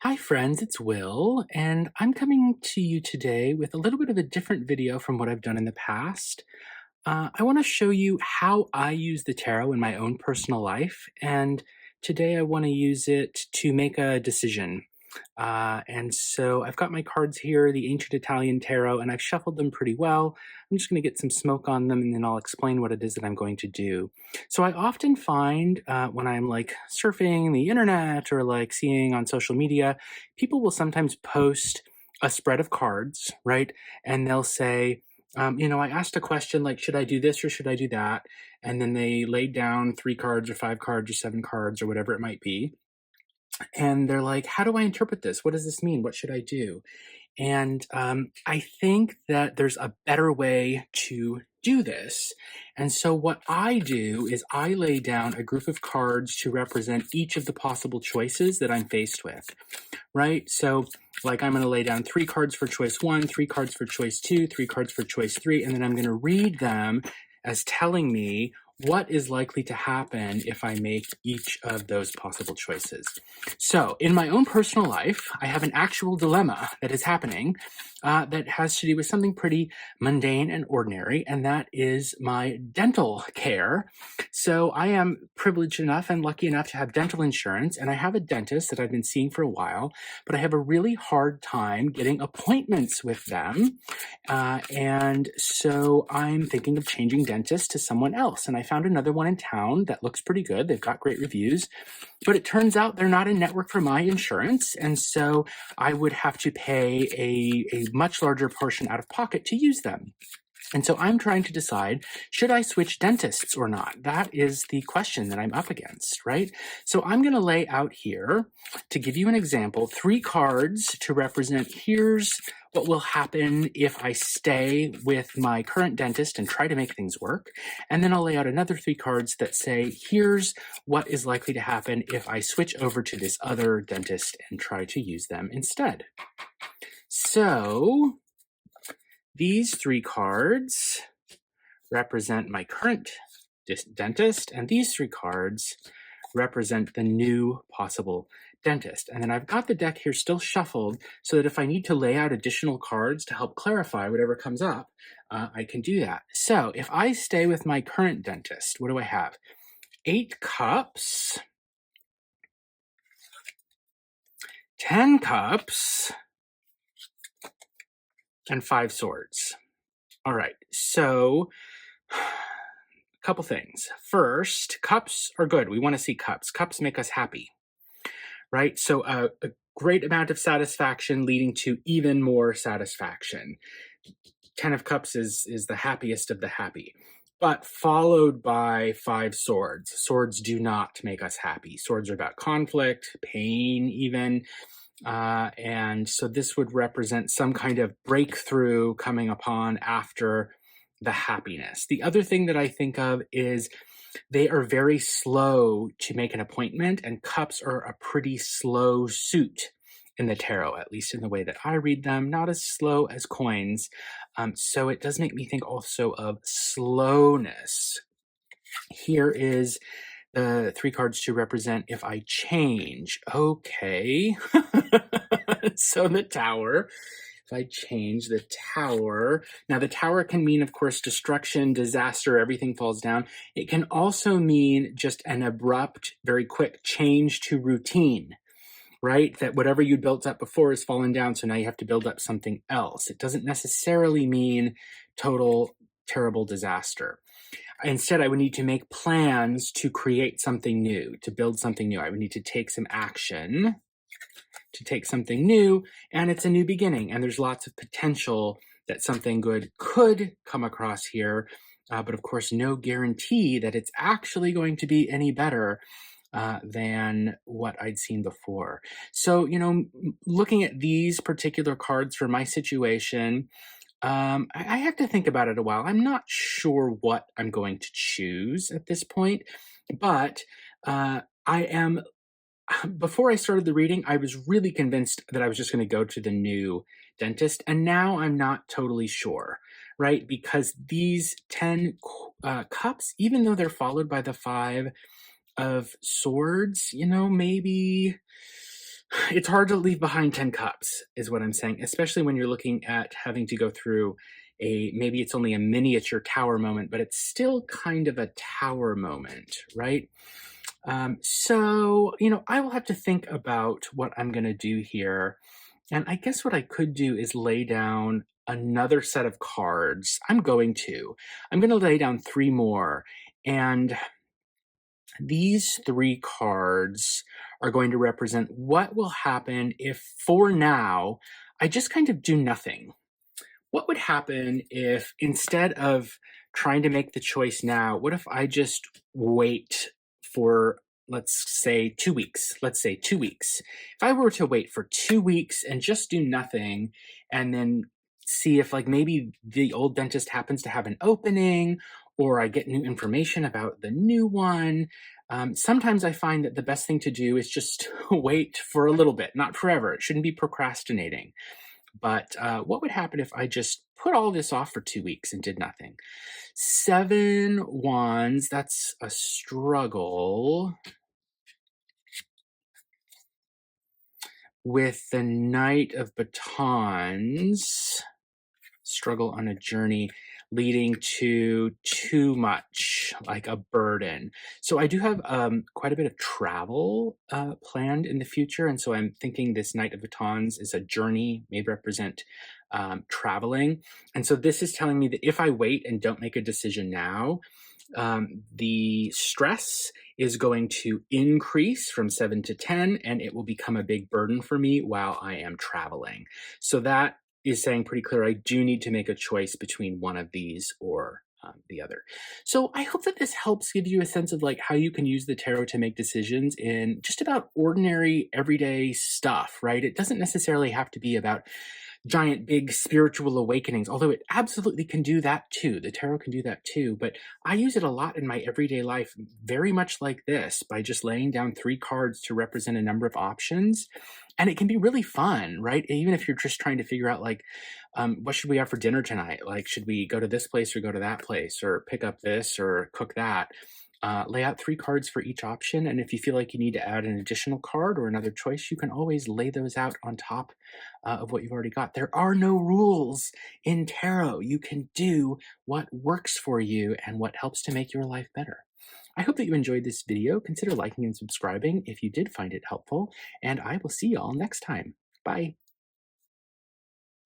Hi, friends, it's Will, and I'm coming to you today with a little bit of a different video from what I've done in the past. I want to show you how I use the tarot in my own personal life, and today I want to use it to make a decision. And so I've got my cards here, the Ancient Italian Tarot, and I've shuffled them pretty well. I'm just going to get some smoke on them and then I'll explain what it is that I'm going to do. So I often find when I'm like surfing the internet or like seeing on social media, people will sometimes post a spread of cards, right? And they'll say, I asked a question like, should I do this or should I do that? And then they laid down 3 cards or 5 cards or 7 cards or whatever it might be, and they're like, how do I interpret this? What does this mean? What should I do? And I think that there's a better way to do this. And so what I do is I lay down a group of cards to represent each of the possible choices that I'm faced with, right? So like I'm going to lay down 3 cards for choice 1, 3 cards for choice 2, 3 cards for choice 3, and then I'm going to read them as telling me what is likely to happen if I make each of those possible choices. So in my own personal life, I have an actual dilemma that is happening that has to do with something pretty mundane and ordinary, and that is my dental care. So I am privileged enough and lucky enough to have dental insurance, and I have a dentist that I've been seeing for a while, but I have a really hard time getting appointments with them. And so I'm thinking of changing dentists to someone else. And I found another one in town that looks pretty good. They've got great reviews, but it turns out they're not a network for my insurance. And so I would have to pay a much larger portion out of pocket to use them. And so I'm trying to decide, should I switch dentists or not? That is the question that I'm up against, right? So I'm going to lay out here, to give you an example, 3 cards to represent here's what will happen if I stay with my current dentist and try to make things work. And then I'll lay out another 3 cards that say, here's what is likely to happen if I switch over to this other dentist and try to use them instead. So these 3 cards represent my current dentist, and these 3 cards represent the new possible dentist. And then I've got the deck here still shuffled so that if I need to lay out additional cards to help clarify whatever comes up, I can do that. So if I stay with my current dentist, what do I have? 8 cups, 10 cups, and 5 swords. All right, so a couple things. First, cups are good. We want to see cups. Cups make us happy, right? So a great amount of satisfaction leading to even more satisfaction. 10 of cups is the happiest of the happy, but followed by 5 swords. Swords do not make us happy. Swords are about conflict, pain even. And so this would represent some kind of breakthrough coming upon after the happiness. The other thing that I think of is they are very slow to make an appointment, and cups are a pretty slow suit in the tarot, at least in the way that I read them, not as slow as coins. So it does make me think also of slowness. Here is the 3 cards to represent if I change. Okay. So the Tower. If I change the Tower, now the Tower can mean, of course, destruction, disaster, everything falls down. It can also mean just an abrupt, very quick change to routine, right? That whatever you built up before has fallen down, so now you have to build up something else. It doesn't necessarily mean total, terrible disaster. Instead, I would need to make plans to create something new, to build something new. I would need to take some action to take something new, and it's a new beginning, and there's lots of potential that something good could come across here, but of course, no guarantee that it's actually going to be any better than what I'd seen before. So, looking at these particular cards for my situation, I have to think about it a while. I'm not sure what I'm going to choose at this point, but I am. Before I started the reading, I was really convinced that I was just going to go to the new dentist, and now I'm not totally sure, right? Because these 10 cups, even though they're followed by the 5 of swords, maybe It's hard to leave behind 10 cups, is what I'm saying, especially when you're looking at having to go through maybe it's only a miniature tower moment, but it's still kind of a tower moment, right? I will have to think about what I'm going to do here. And I guess what I could do is lay down another set of cards. I'm going to lay down three more. And these three cards are going to represent what will happen if, for now, I just kind of do nothing. What would happen if instead of trying to make the choice now, what if I just wait for, let's say, 2 weeks? Let's say 2 weeks. If I were to wait for 2 weeks and just do nothing and then see if, like, maybe the old dentist happens to have an opening or I get new information about the new one. Sometimes I find that the best thing to do is just wait for a little bit, not forever. It shouldn't be procrastinating. But what would happen if I just put all this off for 2 weeks and did nothing? Seven wands, that's a struggle. With the Knight of Batons, struggle on a journey leading to too much, like a burden. So I do have quite a bit of travel planned in the future. And so I'm thinking this Knight of Batons is a journey, may represent traveling. And so this is telling me that if I wait and don't make a decision now, the stress is going to increase from 7 to 10, and it will become a big burden for me while I am traveling. So that is saying pretty clear I do need to make a choice between one of these or the other. So I hope that this helps give you a sense of like how you can use the tarot to make decisions in just about ordinary everyday stuff, right? It doesn't necessarily have to be about giant, big spiritual awakenings, although it absolutely can do that too. The tarot can do that too, but I use it a lot in my everyday life, very much like this, by just laying down three cards to represent a number of options. And it can be really fun, right? Even if you're just trying to figure out, like, what should we have for dinner tonight? Like, should we go to this place or go to that place or pick up this or cook that? Lay out three cards for each option. And if you feel like you need to add an additional card or another choice, you can always lay those out on top of what you've already got. There are no rules in tarot. You can do what works for you and what helps to make your life better. I hope that you enjoyed this video. Consider liking and subscribing if you did find it helpful, and I will see y'all next time. Bye.